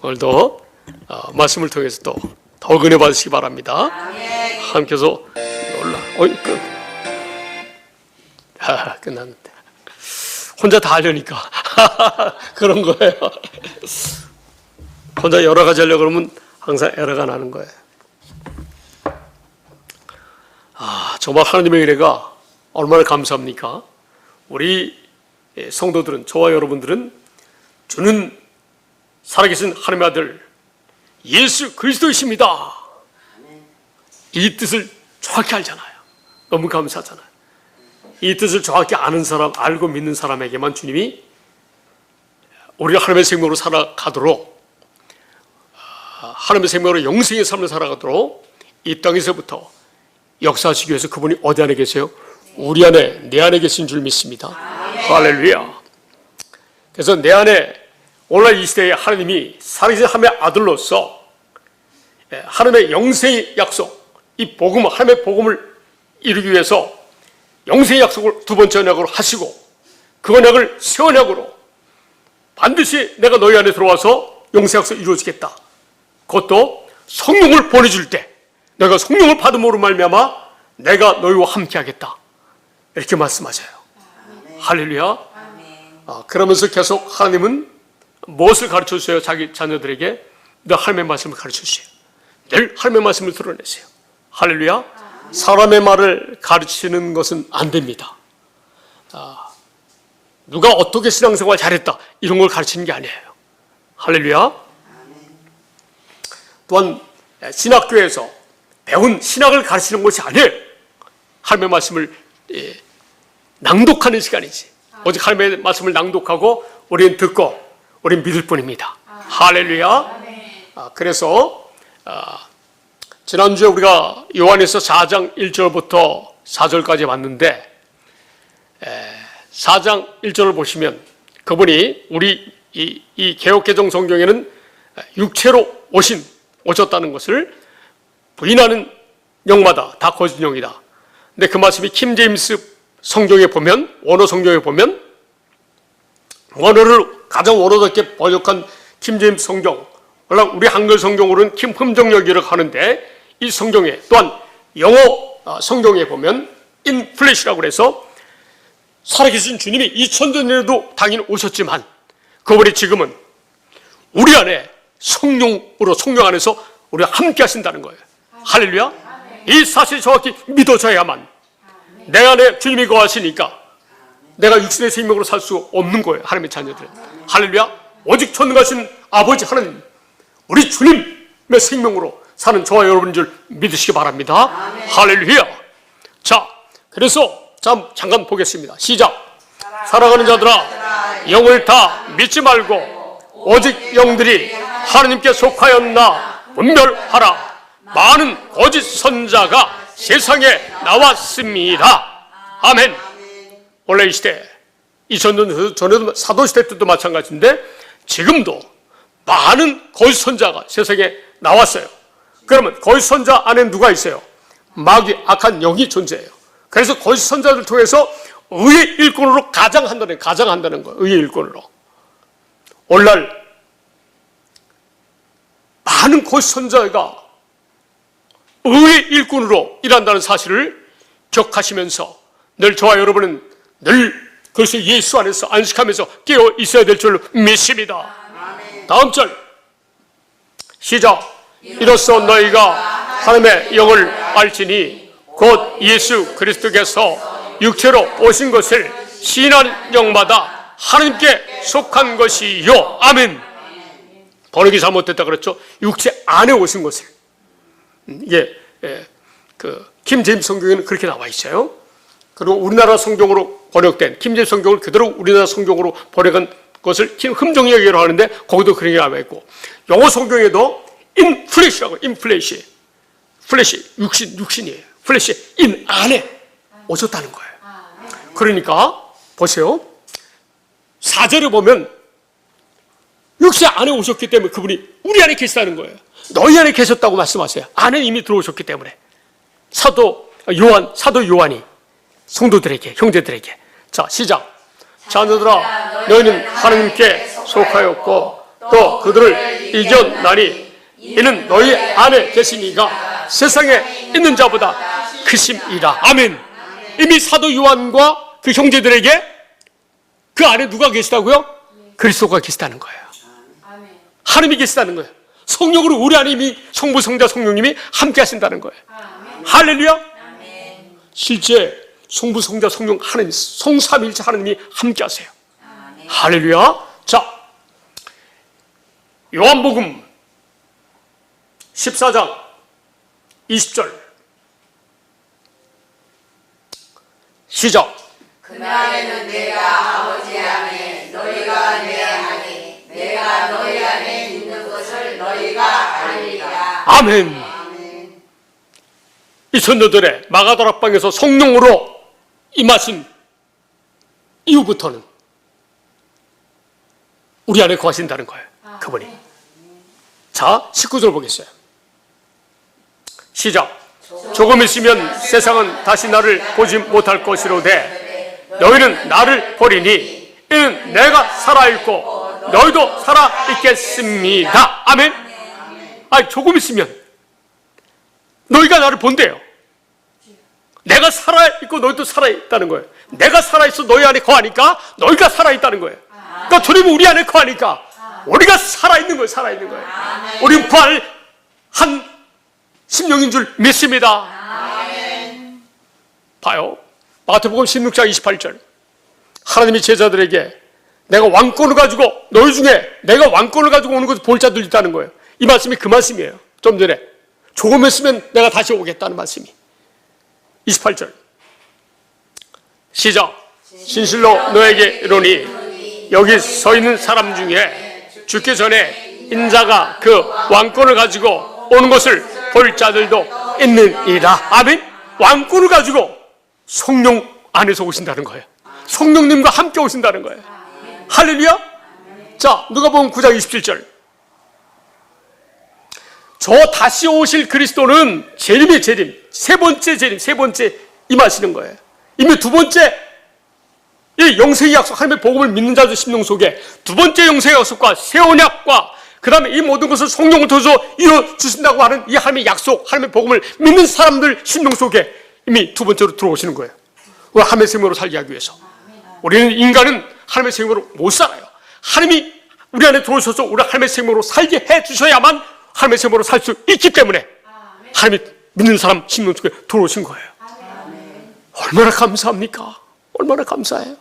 오늘도 말씀을 통해서 또 더욱 은혜 받으시기 바랍니다. 함께서 끝났는데 혼자 다 하려니까 그런 거예요. 혼자 여러 가지 하려고 그러면 항상 에러가 나는 거예요. 정말 하나님의 은혜가 얼마나 감사합니까? 우리 성도들은, 저와 여러분들은 주는 살아계신 하나님의 아들 예수 그리스도이십니다. 이 뜻을 정확히 알잖아요. 너무 감사하잖아요. 이 뜻을 정확히 아는 사람, 알고 믿는 사람에게만 주님이 우리가 하나님의 생명으로 살아가도록, 하나님의 생명으로 영생의 삶을 살아가도록 이 땅에서부터 역사하시기 위해서 그분이 어디 안에 계세요? 우리 안에, 내 안에 계신 줄 믿습니다. 할렐루야. 그래서 내 안에 오늘 이 시대에 하나님이 살아계신 하나님의 아들로서 하나님의 영생의 약속, 이 복음, 하나님의 복음을 이루기 위해서 영생의 약속을 두 번째 언약으로 하시고, 그 언약을 새 언약으로 반드시 내가 너희 안에 들어와서 영생의 약속을 이루어지겠다. 그것도 성령을 보내줄 때 너희가 성령을 받음으로 말미암아 내가 너희와 함께 하겠다. 이렇게 말씀하셔요. 할렐루야. 그러면서 계속 하나님은 무엇을 가르쳐 주세요? 자기 자녀들에게 늘 하나님의 말씀을 가르쳐 주세요. 늘 하나님의 말씀을 드러내세요. 할렐루야. 사람의 말을 가르치는 것은 안 됩니다. 누가 어떻게 신앙생활 잘했다 이런 걸 가르치는 게 아니에요. 할렐루야. 또한 신학교에서 배운 신학을 가르치는 것이 아니에요. 하나님의 말씀을 낭독하는 시간이지. 오직 하나님의 말씀을 낭독하고 우리는 듣고 우리는 믿을 뿐입니다. 할렐루야. 그래서 지난주에 우리가 요한에서 4장 1절부터 4절까지 봤는데, 4장 1절을 보시면 그분이 우리 이 개역개정 성경에는 육체로 오셨다는 것을 부인하는 영마다 다 거짓 영이다. 근데 그 말씀이 킹 제임스 성경에 보면, 원어 성경에 보면, 원어를 가장 원어답게 번역한 킹 제임스 성경, 물론 우리 한글 성경으로는 킴 흠정역이라고 하는데, 이 성경에 또한 영어 성경에 보면 in flesh라고 해서 살아계신 주님이 2000년 전에도 당연히 오셨지만 그분이 지금은 우리 안에 성령으로, 성령 안에서 우리와 함께 하신다는 거예요. 할렐루야. 이 사실이 정확히 믿어져야만 내 안에 주님이 거하시니까 내가 육신의 생명으로 살 수 없는 거예요. 하나님의 자녀들은. 할렐루야. 오직 전능하신 아버지 하나님, 우리 주님의 생명으로 사는 저와 여러분인 줄 믿으시기 바랍니다. 할렐루야. 자, 그래서 잠깐 보겠습니다. 시작. 사랑하는 자들아, 영을 다 믿지 말고 오직 영들이 하나님께 속하였나 분별하라. 많은 거짓 선자가 세상에 나왔습니다. 아멘. 원래 이 시대, 2000년 전에도 사도시대 때도 마찬가지인데 지금도 많은 거짓 선자가 세상에 나왔어요. 그러면 거짓 선자 안에 누가 있어요? 마귀, 악한 영이 존재해요. 그래서 거짓 선자들 통해서 의의 일꾼으로 가장한다는 거예요. 의의 일꾼으로. 오늘날 많은 거짓 선자가 의의 일꾼으로 일한다는 사실을 기억하시면서 늘 저와 여러분은 늘 그것을 예수 안에서 안식하면서 깨어 있어야 될 줄로 믿습니다. 다음 절 시작. 이로써 너희가 하나님의 영을 알지니 곧 예수 그리스도께서 육체로 오신 것을 시인하는 영마다 하나님께 속한 것이요. 아멘. 번역이 잘못됐다 그랬죠. 육체 안에 오신 것을. 이게 킹 제임스 성경에는 그렇게 나와 있어요. 그리고 우리나라 성경으로 번역된 킹 제임스 성경을 그대로 우리나라 성경으로 번역한 것을 킹 흠정역이라고 하는데 거기도 그렇게 나와 있고, 영어 성경에도 in flesh라고, in flesh, flesh 육신이에요. flesh in 안에 오셨다는 거예요. 그러니까 보세요. 4절에 보면 육체 안에 오셨기 때문에 그분이 우리 안에 계시다는 거예요. 너희 안에 계셨다고 말씀하세요. 안에 이미 들어오셨기 때문에. 사도 요한이 성도들에게, 형제들에게. 자, 시작. 자녀들아, 너희는 하나님께 속하였고 또 그들을 이겨나니 이는 너희 안에 계시니가 세상에 있는 자보다 크심이라. 아멘. 이미 사도 요한과 그 형제들에게 그 안에 누가 계시다고요? 그리스도가 계시다는 거예요. 하나님이 계시다는 거예요. 성령으로 우리 안에 이미 성부, 성자, 성령님이 함께 하신다는 거예요. 할렐루야. 실제 성부, 성자, 성령 하나님, 성삼위일체 하나님이 함께 하세요. 할렐루야. 자, 요한복음 14장 20절 시작. 그날에는 내가 아버지 안에 너희가 내 안에 내가 너희 안에 있는 것을 너희가 알리라. 아멘. 이 선조들의 마가다락방에서 성령으로 임하신 이후부터는 우리 안에 거하신다는 거예요. 그분이. 자, 19절 보겠어요. 시작. 조금 있으면 세상은 다시 나를 보지 못할 것이로되 너희는 나를 보리니 이는 내가 살아있고 너희도 살아있겠습니다. 아멘. 아니, 조금 있으면 너희가 나를 본대요. 내가 살아있고 너희도 살아있다는 거예요. 내가 살아있어 너희 안에 거하니까 너희가 살아있다는 거예요. 그러니까 주님은 우리 안에 거하니까 우리가 살아있는 거예요. 살아있는 거예요. 우리는 부활한 심령인 줄 믿습니다. 봐요. 마태복음 16장 28절. 하나님이 제자들에게 내가 왕권을 가지고 너희 중에 내가 왕권을 가지고 오는 것을 볼 자들 있다는 거예요. 이 말씀이 그 말씀이에요. 좀 전에 조금 있으면 내가 다시 오겠다는 말씀이. 28절 시작. 진실로 너에게 이르노니 여기 서 있는 사람 중에 죽기 전에 인자가 그 왕권을 가지고 오는 것을 볼 자들도 있느니라. 아멘. 왕권을 가지고 성령 안에서 오신다는 거예요. 성령님과 함께 오신다는 거예요. 할렐루야. 자, 누가복음 9장 27절. 저 다시 오실 그리스도는 재림의 재림, 세 번째 임하시는 거예요. 이미 두 번째 이 영생의 약속, 하나님의 복음을 믿는 자들 심령 속에 두 번째 영생의 약속과 새 언약과 그 다음에 이 모든 것을 성령을 통해서 이루어주신다고 하는 이 하나님의 약속, 하나님의 복음을 믿는 사람들 심령 속에 이미 두 번째로 들어오시는 거예요. 우리 하나님의 생명으로 살게 하기 위해서. 우리는 인간은 하나님의 생명으로 못 살아요. 하나님이 우리 안에 들어오셔서 우리 하나님의 생명으로 살게 해주셔야만 하나님의 생명으로 살 수 있기 때문에 하나님이 믿는 사람 심령 속에 들어오신 거예요. 얼마나 감사합니까? 얼마나 감사해요.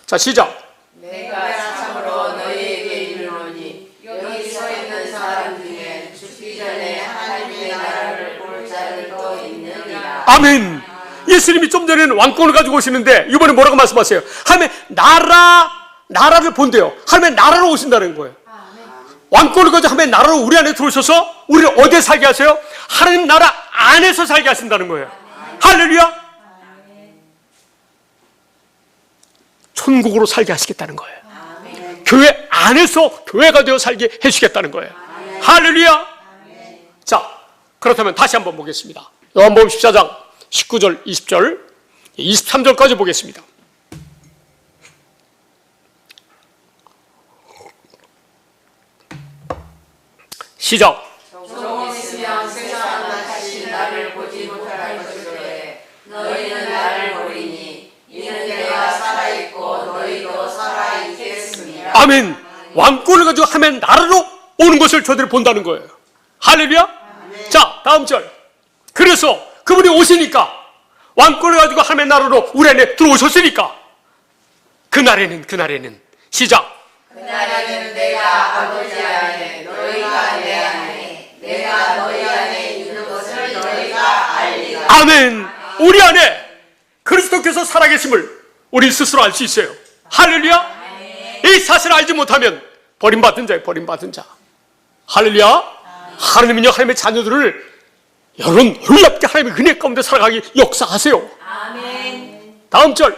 자, 시작. 내가 참으로 너희에게 이르노니 여기 서 있는 사람 중에 죽기 전에 하나님의 나라를 볼 자들도 있느니라. 아멘. 예수님이 좀 전에는 왕권을 가지고 오시는데 이번에 뭐라고 말씀하세요? 하나님의 나라를 본대요. 하나님의 나라로 오신다는 거예요. 왕권을 가지고 하나님의 나라로 우리 안에 들어오셔서 우리를 어디에 살게 하세요? 하나님 나라 안에서 살게 하신다는 거예요. 할렐루야. 천국으로 살게 하시겠다는 거예요. 교회 안에서 교회가 되어 살게 해주시겠다는 거예요. 할렐루야. 자, 그렇다면 다시 한번 보겠습니다. 요한복음 14장 19절, 20절, 23절까지 보겠습니다. 시작. 조금 있으면 세상은 다시 나를 보지 못할 것이로되 너희는 나를 보리니 이는 내가 살아있고 너희도 살아있겠습니다. 아멘. 왕권을 가지고 하면 나라로 오는 것을 저들이 본다는 거예요. 할렐루야. 자, 다음 절. 그래서 그분이 오시니까 왕권을 가지고 하나님의 나라로 우리 안에 들어오셨으니까 그날에는 시작. 그날에는 내가 아버지 안에 너희가 내 안에 내가 너희 안에 있는 것을 너희가 알리라. 아멘. 우리 안에 그리스도께서 살아계심을 우리 스스로 알 수 있어요. 할렐루야. 이 사실을 알지 못하면 버림받은 자예요. 버림받은 자. 할렐루야. 하나님은요, 하나님의 자녀들을 여러분 놀랍게 하나님의 은혜 가운데 살아가기 역사하세요. 아멘. 다음 절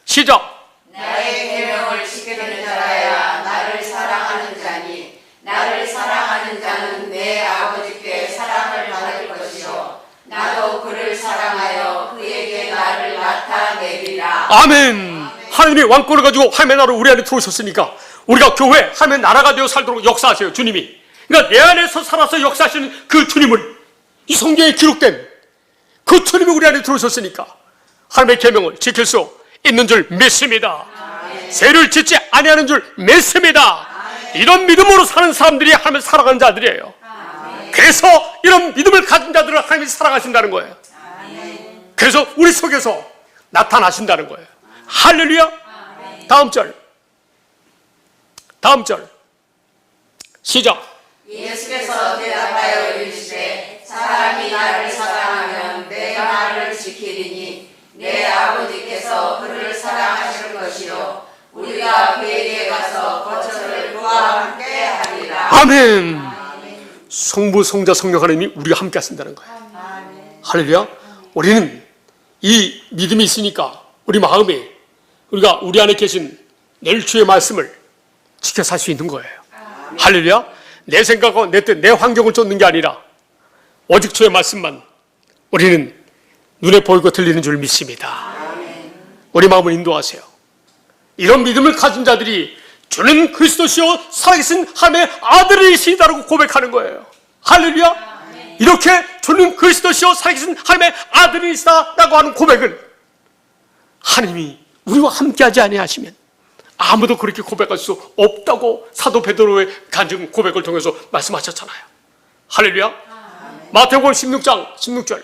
시작. 나의 계명을 지키는 자라야 나를 사랑하는 자니 나를 사랑하는 자는 내 아버지께 사랑을 받을 것이요 나도 그를 사랑하여 그에게 나를 나타내리라. 아멘. 하나님이 왕권을 가지고 하나님의 나라로 우리 안에 들어오셨으니까 우리가 교회 하나님의 나라가 되어 살도록 역사하세요. 주님이. 그러니까 내 안에서 살아서 역사하시는 그 주님을, 이 성경에 기록된 그 주님이 우리 안에 들어오셨으니까 하나님의 계명을 지킬 수 있는 줄 믿습니다. 죄를 짓지 아니하는 줄 믿습니다. 이런 믿음으로 사는 사람들이 하나님을 사랑하는 자들이에요. 그래서 이런 믿음을 가진 자들을 하나님이 사랑하신다는 거예요. 그래서 우리 속에서 나타나신다는 거예요. 할렐루야. 다음 절 시작. 예수께서 대답하여 이르시되 사람이 나를 사랑하면 내가 나를 지키리니 내 아버지께서 그를 사랑하실 것이요 우리가 그에게 가서 거처를 그와 함께 하리라. 아멘. 성부, 성자, 성령 하나님이 우리가 함께 하신다는 거예요. 할렐루야. 우리는 이 믿음이 있으니까 우리 마음에 우리가 우리 안에 계신 내일 주의 말씀을 지켜 살 수 있는 거예요. 할렐루야. 내 생각과 내 뜻, 내 환경을 쫓는 게 아니라 오직 주의 말씀만 우리는 눈에 보이고 들리는 줄 믿습니다. 우리 마음을 인도하세요. 이런 믿음을 가진 자들이 주는 그리스도시요 살아계신 하나님의 아들이시다라고 고백하는 거예요. 할렐루야. 이렇게 주는 그리스도시요 살아계신 하나님의 아들이시다라고 하는 고백을 하나님이 우리와 함께하지 아니하시면 아무도 그렇게 고백할 수 없다고 사도 베드로의 간증 고백을 통해서 말씀하셨잖아요. 할렐루야. 마태복음 16장 16절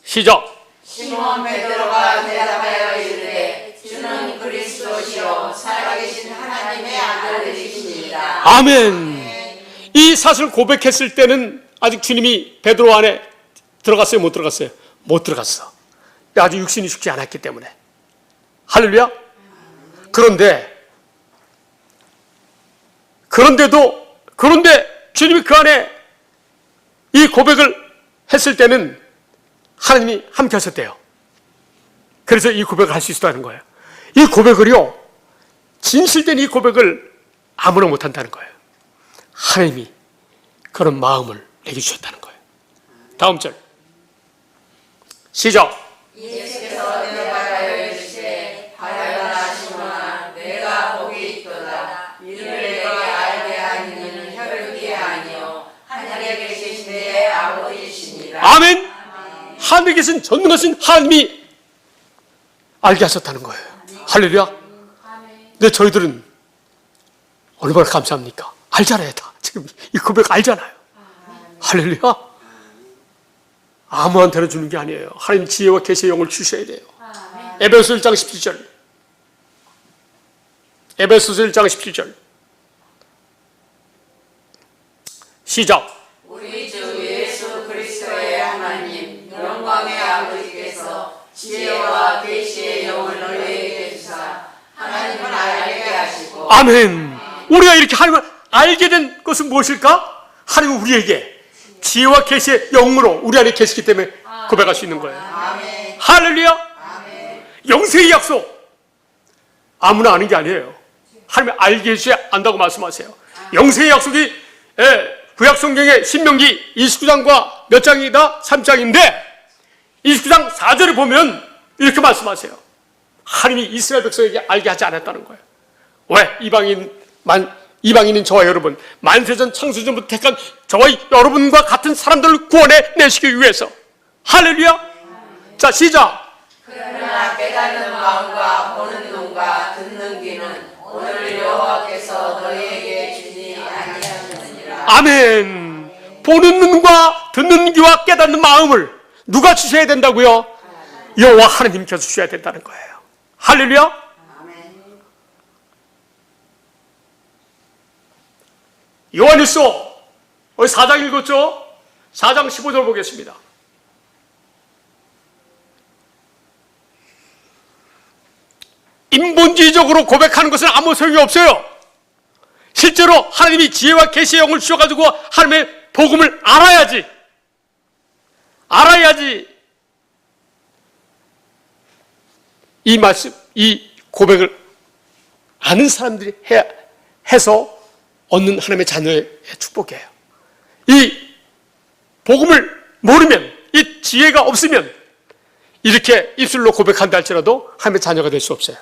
시작. 시몬 베드로가 대답하여 이르되 주는 그리스도시요 살아계신 하나님의 아들이십니다. 아멘. 이 사실을 고백했을 때는 아직 주님이 베드로 안에 들어갔어요? 못 들어갔어요? 못 들어갔어. 아직 육신이 죽지 않았기 때문에. 할렐루야. 그런데 주님이 그 안에 이 고백을 했을 때는 하나님이 함께 하셨대요. 그래서 이 고백을 할 수 있었다는 거예요. 이 고백을요, 진실된 이 고백을 아무나 못한다는 거예요. 하나님이 그런 마음을 내게 주셨다는 거예요. 다음 절 시작. 예수께서 대답하여 이르시되 바라나 시몬아 내가 복이 있도다. 이를 내가 알게 하니는 혈육이 아니요 하늘에 계신 내 아버지시니라. 아멘. 하늘에 계신 전능하신 하나님이 알게 하셨다는 거예요. 할렐루야. 근데 저희들은 얼마나 감사합니까? 알잖아요. 다 지금 이 고백 알잖아요. 할렐루야. 아무한테나 주는 게 아니에요. 하나님 지혜와 계시의 영을 주셔야 돼요. 에베소 1장 17절 에베소서 1장 17절 시작. 우리 주 예수 그리스도의 하나님 영광의 아버지께서 지혜와 계시의 영을 너희에게 주사 하나님을 알게 하시고. 아멘. 우리가 이렇게 하나님을 알게 된 것은 무엇일까? 하나님은 우리에게 지혜와 계시의 영으로 우리 안에 계시기 때문에 고백할 수 있는 거예요. 아멘. 할렐루야. 아멘. 영생의 약속 아무나 아는 게 아니에요. 하나님이 알게 해주셔야 안다고 말씀하세요. 영생의 약속이 구약성경의 신명기 29장과 몇 장이다? 3장인데 29장 4절을 보면 이렇게 말씀하세요. 하나님이 이스라엘 백성에게 알게 하지 않았다는 거예요. 왜? 이방인인 저와 여러분, 만세전 창세전부터 택한 저와 여러분과 같은 사람들을 구원해 내시기 위해서. 할렐루야. 자, 시작. 그러나 깨닫는 마음과 보는 눈과 듣는 귀는 오늘 여호와께서 너희에게 주지 아니하느니라. 아멘. 보는 눈과 듣는 귀와 깨닫는 마음을 누가 주셔야 된다고요? 여호와 하나님께서 주셔야 된다는 거예요. 할렐루야. 요한일서 4장 읽었죠? 4장 15절 보겠습니다. 인본주의적으로 고백하는 것은 아무 소용이 없어요. 실제로 하나님이 지혜와 계시의 영을 주셔가지고 하나님의 복음을 알아야지 이 말씀, 이 고백을 아는 사람들이 해서 얻는 하나님의 자녀의 축복이에요. 이 복음을 모르면, 이 지혜가 없으면 이렇게 입술로 고백한다 할지라도 하나님의 자녀가 될 수 없어요.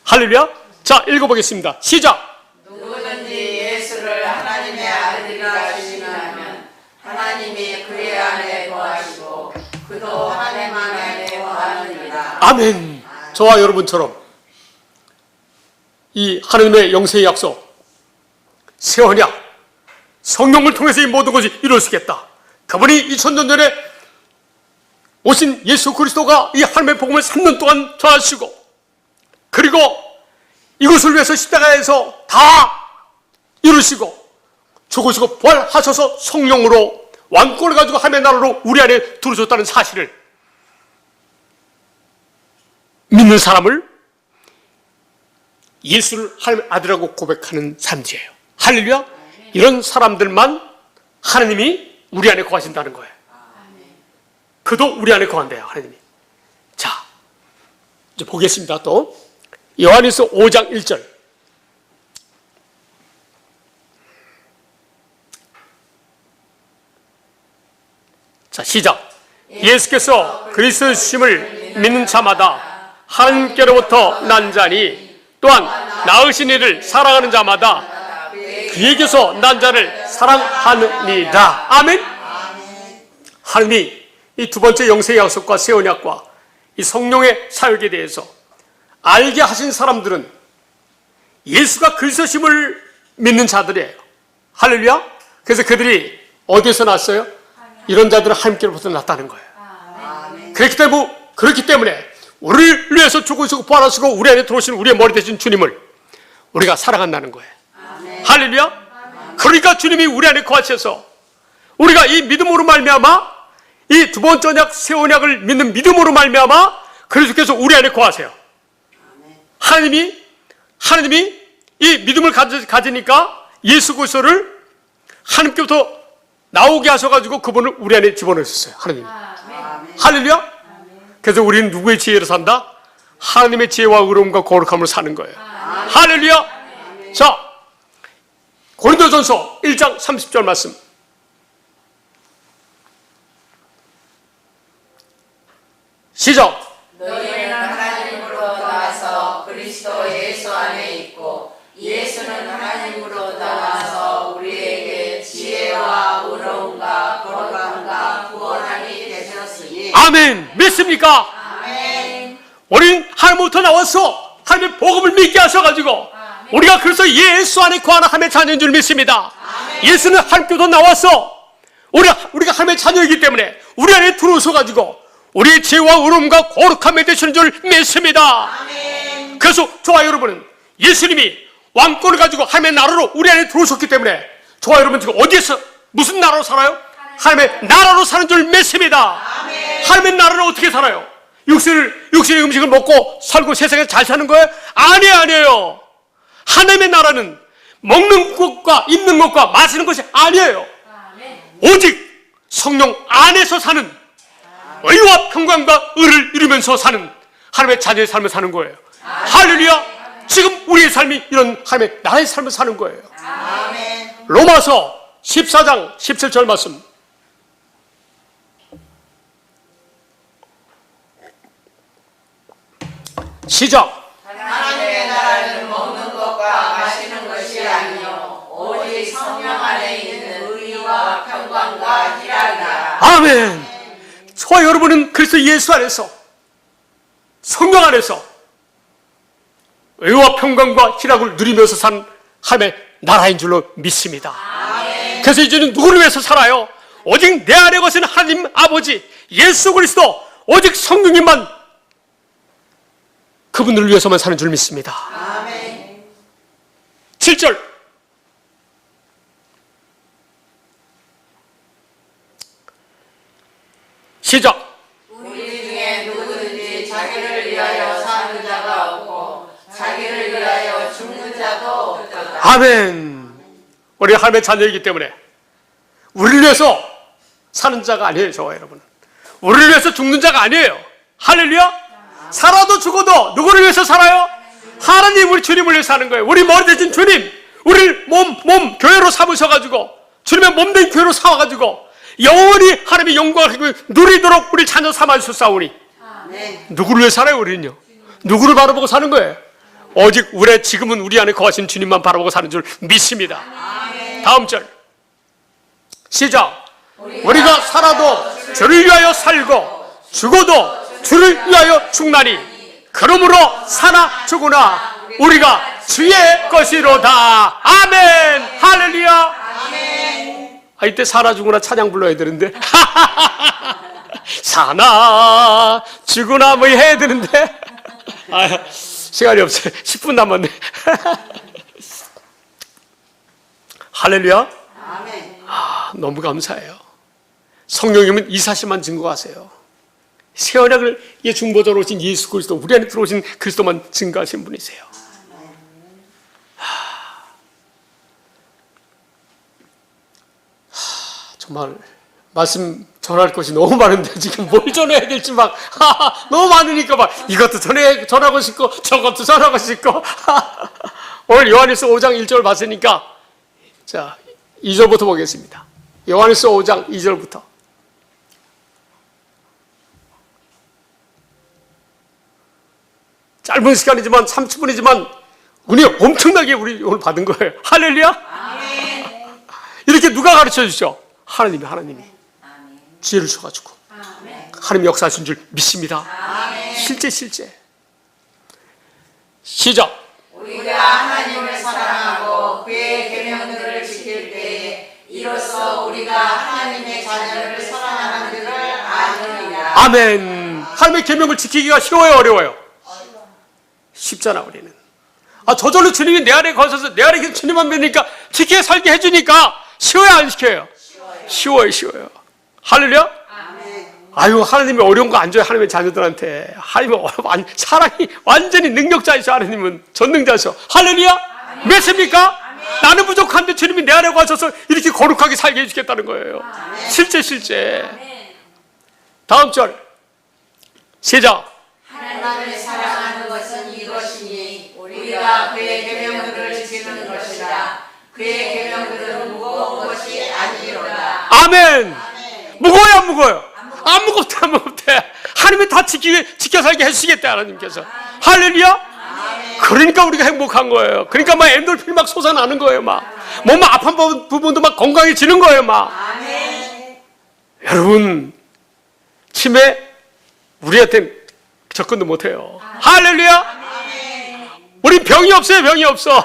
할렐루야. 자, 읽어보겠습니다. 시작. 누구든지 예수를 하나님의 아들이라 주시면 하나님이 그의 안에 거하시고 그도 하나님 안에 거하느니라. 아멘. 저와 여러분처럼 이 하나님의 영생의 약속, 새 언약, 성령을 통해서 이 모든 것이 이루어지겠다. 그분이 2000년 전에 오신 예수 그리스도가 이 하나님의 복음을 3년 동안 전하시고, 그리고 이것을 위해서 십자가에서 다 이루시고 죽으시고 부활하셔서 성령으로 왕권을 가지고 하나님의 나라로 우리 안에 들어오셨다는 사실을 믿는 사람을 예수를 하나님의 아들이라고 고백하는 사람들이에요. 할렐루야. 이런 사람들만 하나님이 우리 안에 거하신다는 거예요. 그도 우리 안에 거한대요, 하나님이. 자, 이제 보겠습니다. 또 요한일서 5장 1절. 자, 시작. 예수께서 그리스도심을 믿는 자마다 하나님께로부터 난 자니 또한 낳으신 이를 사랑하는 자마다 그에게서 난 자를 사랑하느니라. 아멘. 하나님이 이 두 번째 영생의 약속과 새 언약과 이 성령의 사역에 대해서 알게 하신 사람들은 예수가 그리스도심을 믿는 자들이에요. 할렐루야. 그래서 그들이 어디에서 났어요? 이런 자들은 하나님께로부터 났다는 거예요. 그렇기 때문에 우리를 위해서 죽으시고 부활하시고 우리 안에 들어오신 우리의 머리 되신 주님을 우리가 사랑한다는 거예요. 할렐루야. 그러니까 주님이 우리 안에 거하셔서 우리가 이 믿음으로 말미암아 이 두 번째 언약 새 언약을 믿는 믿음으로 말미암아 그리스도께서 우리 안에 거하세요. 하나님이 이 믿음을 가지니까 예수 그리스도를 하나님께부터 나오게 하셔가지고 그분을 우리 안에 집어넣으셨어요. 하나님. 할렐루야. 그래서 우리는 누구의 지혜로 산다? 하나님의 지혜와 의로움과 거룩함으로 사는 거예요. 할렐루야. 자, 고린도전서 1장 30절 말씀. 시작. 너희는 하나님으로 나와서 그리스도 예수 안에 있고 예수는 하나님으로 나와서 우리에게 지혜와 의로움과 거룩함과 구원함이 되셨으니. 아멘. 믿습니까? 아멘. 우리는 하나님부터 나와서 하나님의 복음을 믿게 하셔가지고 우리가 그래서 예수 안에 거하는 하나님의 자녀인 줄 믿습니다. 예수는 하나님께서 나와서 우리가 하나님의 자녀이기 때문에 우리 안에 들어오셔가지고 우리의 지혜와 의로움과 거룩함이 되시는 줄 믿습니다. 아멘. 그래서 저와 여러분은 예수님이 왕권을 가지고 하나님의 나라로 우리 안에 들어오셨기 때문에 저와 여러분 지금 어디에서 무슨 나라로 살아요? 하나님의 나라로 사는 줄 믿습니다. 아멘. 하나님의 나라는 어떻게 살아요? 육신의 음식을 먹고 살고 세상에 잘 사는 거예요? 아니에요. 하나님의 나라는 먹는 것과 입는 것과 마시는 것이 아니에요. 오직 성령 안에서 사는 의와 평강과 의를 이루면서 사는 하나님의 자녀의 삶을 사는 거예요. 할렐루야. 지금 우리의 삶이 이런 하나님의 나라의 삶을 사는 거예요. 아멘. 로마서 14장 17절 말씀. 시작. 하나님의 나라는 먹는 것과 마시는 것이 아니요 오직 성령 안에 있는 의와 평강과 희락이라. 아멘. 저와 여러분은 그리스도 예수 안에서 성령 안에서 의와 평강과 희락을 누리면서 산 하나님의 나라인 줄로 믿습니다. 아멘. 그래서 이제는 누구를 위해서 살아요? 오직 내 안에 거하시는 하나님 아버지 예수 그리스도 오직 성령님만 그분들을 위해서만 사는 줄 믿습니다. 아멘. 7절. 시작. 우리 중에 누구든지 자기를 위하여 사는 자가 없고 자기를 위하여 죽는 자도 없도다. 아멘. 우리 하나님의 자녀이기 때문에 우리를 위해서 사는 자가 아니에요. 저와 여러분, 우리를 위해서 죽는 자가 아니에요. 할렐루야. 살아도 죽어도 누구를 위해서 살아요? 하나님, 우리 주님을 위해서 사는 거예요. 우리 머리 대신 주님, 우리를 몸 교회로 삼으셔가지고 주님의 몸된 교회로 삼아가지고 영원히 하나님의 영광을 누리도록 우리 자녀 삼아주셨사오니 누구를 위해 살아요, 우리는요? 누구를 바라보고 사는 거예요? 오직 지금은 우리 안에 거하신 주님만 바라보고 사는 줄 믿습니다. 다음 절 시작. 우리가 살아도 주를 위하여 살고 죽어도 주를 위하여 죽나니 그러므로 사나 죽으나 우리가 주의 것이로다. 아멘. 할렐루야. 이때 사나 죽으나 찬양 불러야 되는데 사나 죽으나 뭐 해야 되는데 시간이 없어요. 10분 남았네. 할렐루야. 너무 감사해요. 성령님은 이 사실만 증거하세요. 새 언약을 중보자로 오신 예수 그리스도, 우리 안에 들어오신 그리스도만 증거하신 분이세요. 정말 말씀 전할 것이 너무 많은데 지금 뭘 전해야 될지 막 너무 많으니까 막 이것도 전하고 싶고 저것도 전하고 싶고 오늘 요한일서 5장 1절 봤으니까 자 2절부터 보겠습니다. 요한일서 5장 2절부터 짧은 시간이지만 30분이지만 은혜 엄청나게 우리 오늘 받은 거예요. 할렐루야. 이렇게 누가 가르쳐 주죠? 하나님이 지혜를 주셔가지고 하나님이 역사하신 줄 믿습니다. 실제 시작. 우리가 하나님을 사랑하고 그의 계명들을 지킬 때에 이로써 우리가 하나님의 자녀를 사랑하는 줄을 아느니라. 아멘. 하나님의 계명을 지키기가 쉬워요, 어려워요? 쉽잖아. 우리는 저절로 주님이 내 안에 거셔서 내 안에 주님만 믿으니까 지켜 살게 해주니까 쉬워요, 안 시켜요? 쉬워요. 할렐루야. 하나님이 어려운 거 안 줘요. 하나님의 자녀들한테. 하나님은 사랑이 완전히 능력자이셔. 하나님은 전능자셔. 할렐루야. 믿습니까? 나는 부족한데 주님이 내 안에 거하셔서 이렇게 거룩하게 살게 해주겠다는 거예요. 실제. 다음 절 시작. 하나님을 사랑하는 것은 이것이니 우리가 그의 계명들을 지키는 것이라. 그의 계명들은 무거운 것이 아니로다. 아멘. 무거워요, 안 무거워요? 안 무겁대. 하나님이 다 지켜 살게 해주시겠다, 하나님께서. 할렐루야. 그러니까 우리가 행복한 거예요. 그러니까 막 엔돌핀이 막 솟아나는 거예요. 막 몸 아픈 부분도 막 건강해지는 거예요. 막 여러분 치매 우리한테 접근도 못해요. 할렐루야. 우리 병이 없어요. 병이 없어.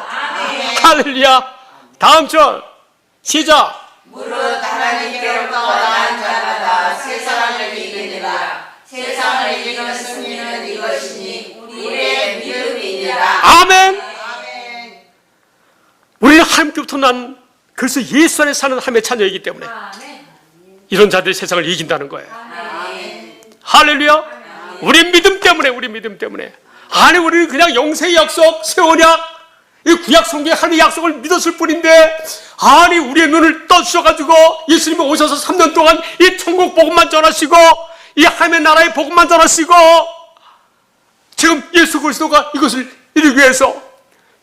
할렐루야. 다음 절 시작. 무릇 하나님께로부터 난 자마다 세상을 이기느니라. 세상을 이기는 승리는 이것이니 우리의 믿음이니라. 아멘. 우리는 하나님께로부터 난 그래서 예수 안에 사는 하나님의 자녀이기 때문에 이런 자들이 세상을 이긴다는 거예요. 할렐루야. 우리 믿음 때문에 아니 우리는 그냥 영생의 약속 새 언약 이 구약 성경의 하나님의 약속을 믿었을 뿐인데 아니 우리의 눈을 떠주셔가지고 예수님이 오셔서 3년 동안 이 천국 복음만 전하시고 이 하나님의 나라의 복음만 전하시고 지금 예수 그리스도가 이것을 이루기 위해서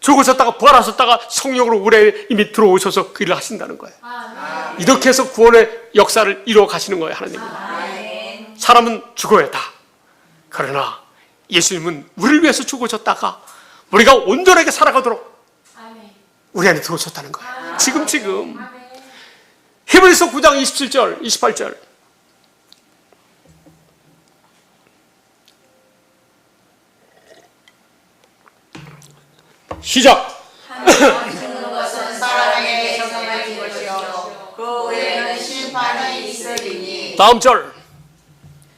죽으셨다가 부활하셨다가 성령으로 우리 이미 들어오셔서 그 일을 하신다는 거예요. 이렇게 해서 구원의 역사를 이루어 가시는 거예요. 하나님은. 사람은 죽어야 다. 그러나 예수님은 우리를 위해서 죽으셨다가 우리가 온전하게 살아가도록 우리 안에 들어오셨다는 거예요. 지금 히브리서 9장 27절 28절 시작. 죽는 것은 사람에게 정해진 것이요 그 외에는 심판이 있으리니. 다음 절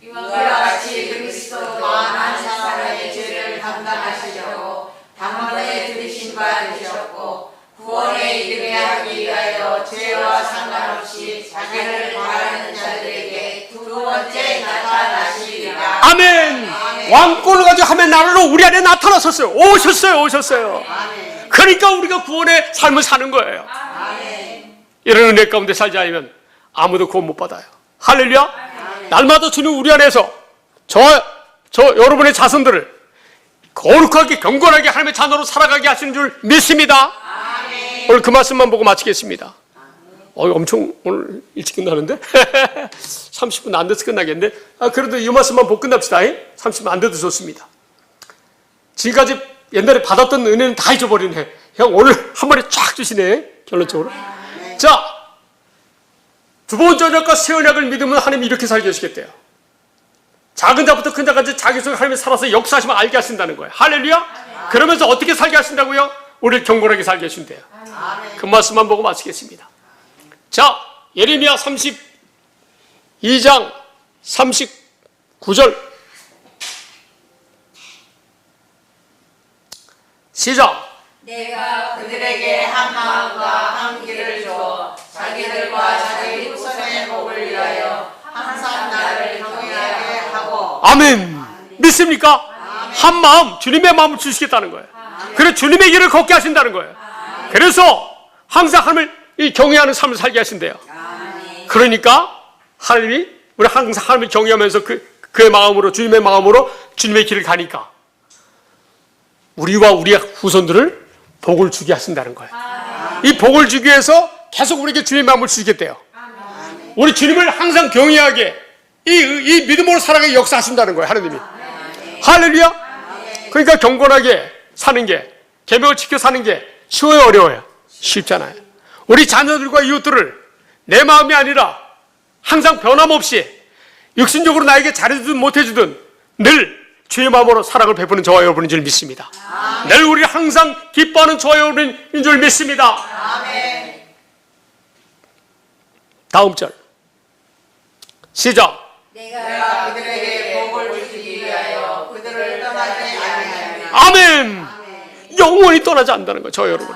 이와 같이 그리스도 또한 한 사람의 죄를 감당하시려고 단번에 들이신 바 되셨고 구원에 이르게 하기 위하여 죄와 상관없이 자기를 바라는 자들에게 두 번째 나타나시리라. 아멘. 왕권을 가지고 하면 나라로 우리 안에 나타나셨어요. 오셨어요. 그러니까 우리가 구원의 삶을 사는 거예요. 이런 은혜 가운데 살지 않으면 아무도 구원 못 받아요. 할렐루야. 날마다 주님 우리 안에서 저 여러분의 자손들을 거룩하게 경건하게 하나님의 자녀로 살아가게 하시는 줄 믿습니다. 오늘 그 말씀만 보고 마치겠습니다. 엄청 오늘 일찍 끝나는데? 30분 안 돼서 끝나겠는데? 그래도 이 말씀만 보고 끝납시다. 30분 안 돼도 좋습니다. 지금까지 옛날에 받았던 은혜는 다 잊어버리네. 형 오늘 한 마리 쫙 주시네. 결론적으로. 자, 두 번째 언약과 새 언약을 믿으면 하나님이 이렇게 살게 해주시겠대요. 작은 자부터 큰 자까지 자기 속에 하나님이 살아서 역사하시면 알게 하신다는 거예요. 할렐루야. 그러면서 어떻게 살게 하신다고요? 우리를 경건하게 살게 하신대요. 그 말씀만 보고 마치겠습니다. 자, 예레미야 32장 39절 시작. 내가 그들에게 한 마음과 한 길을 줘 자기들과 자기 후손의 복을 위하여 항상 나를 경외하게 하고. 아멘. 믿습니까? 한 마음, 주님의 마음을 주시겠다는 거예요. 그래서 주님의 길을 걷게 하신다는 거예요. 그래서 항상 하나님을 이 경외하는 삶을 살게 하신대요. 그러니까 하나님이 우리 항상 하나님을 경외하면서 그의 마음으로, 주님의 마음으로 주님의 길을 가니까 우리와 우리의 후손들을 복을 주게 하신다는 거예요. 이 복을 주기 위해서 계속 우리에게 주님의 마음을 주시겠대요. 우리 주님을 항상 경외하게 이 믿음으로 살아가게 역사하신다는 거예요. 하나님이. 할렐루야. 그러니까 경건하게 사는 게, 계명을 지켜 사는 게 쉬워요, 어려워요? 쉽잖아요. 우리 자녀들과 이웃들을 내 마음이 아니라 항상 변함없이 육신적으로 나에게 잘해주든 못해주든 늘 주의 마음으로 사랑을 베푸는 저와 여러분인 줄 믿습니다. 늘 우리를 항상 기뻐하는 저와 여러분인 줄 믿습니다. 다음 절 시작. 내가 그들에게 복을 주기 위하여 그들을 떠나지 아니하며. 아멘. 영원히 떠나지 않는다는 거예요, 저와 여러분.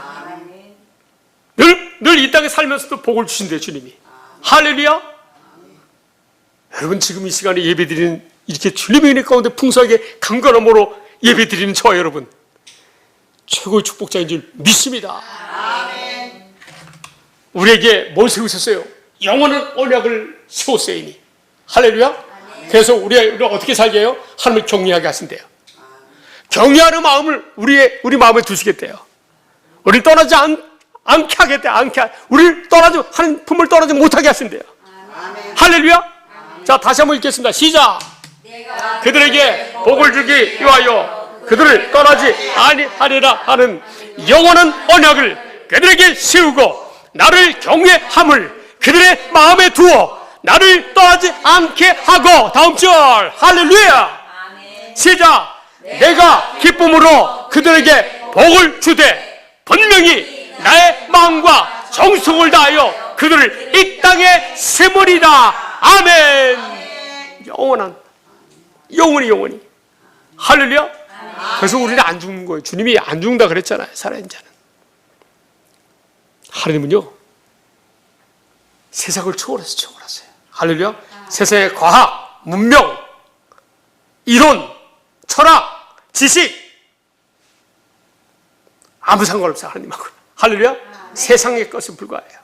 늘 이 땅에 살면서도 복을 주신대요, 주님이. 할렐루야. 여러분, 지금 이 시간에 예배드리는 이렇게 주님의 은혜 가운데 풍성하게 강건함으로 예배드리는 저와 여러분, 최고의 축복자인 줄 믿습니다. 우리에게 뭘 세우셨어요? 영원한 언약을 세웠으니. 할렐루야. 그래서 우리가 어떻게 살게 해요? 하나님을 경외하게 하신대요. 경외하는 마음을 우리 마음에 두시겠대요. 우리를 떠나지 않게 하겠대요. 우리를 하나님 품을 떠나지 못하게 하신대요. 할렐루야. 자, 다시 한번 읽겠습니다. 시작. 그들에게 복을 주기 위하여 그들을 떠나지 아니하리라 하는 영원한 언약을 그들에게 세우고 나를 경외함을 그들의 마음에 두어 나를 떠나지 않게 하고. 다음 절. 할렐루야. 시작. 내가 기쁨으로 그들에게 복을 주되 분명히 나의 마음과 정성을 다하여 그들을 이 땅에 세우리라. 아멘. 영원히. 할렐루야. 그래서 우리는 안 죽는 거예요. 주님이 안 죽는다 그랬잖아요. 살아있는 자는. 하나님은요, 세상을 초월하세요. 할렐루야. 세상의 과학, 문명, 이론, 철학, 지식 아무 상관없어요. 하나님하고. 할렐루야. 세상의 것은 불과해요.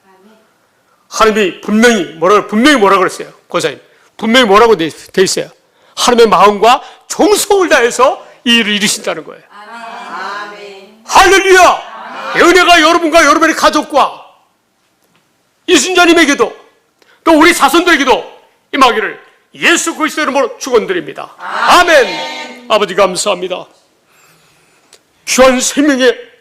하나님이 분명히 뭐라 그랬어요? 권사님, 분명히 뭐라고 돼 있어요? 하나님의 마음과 정성을 다해서 이 일을 이루신다는 거예요. 할렐루야. 은혜가 여러분과 여러분의 가족과 이순자님에게도 또 우리 자손들에게도 임하기를 예수 그리스도 이름으로 축원드립니다. 아멘. 아버지 감사합니다. 귀한 생명의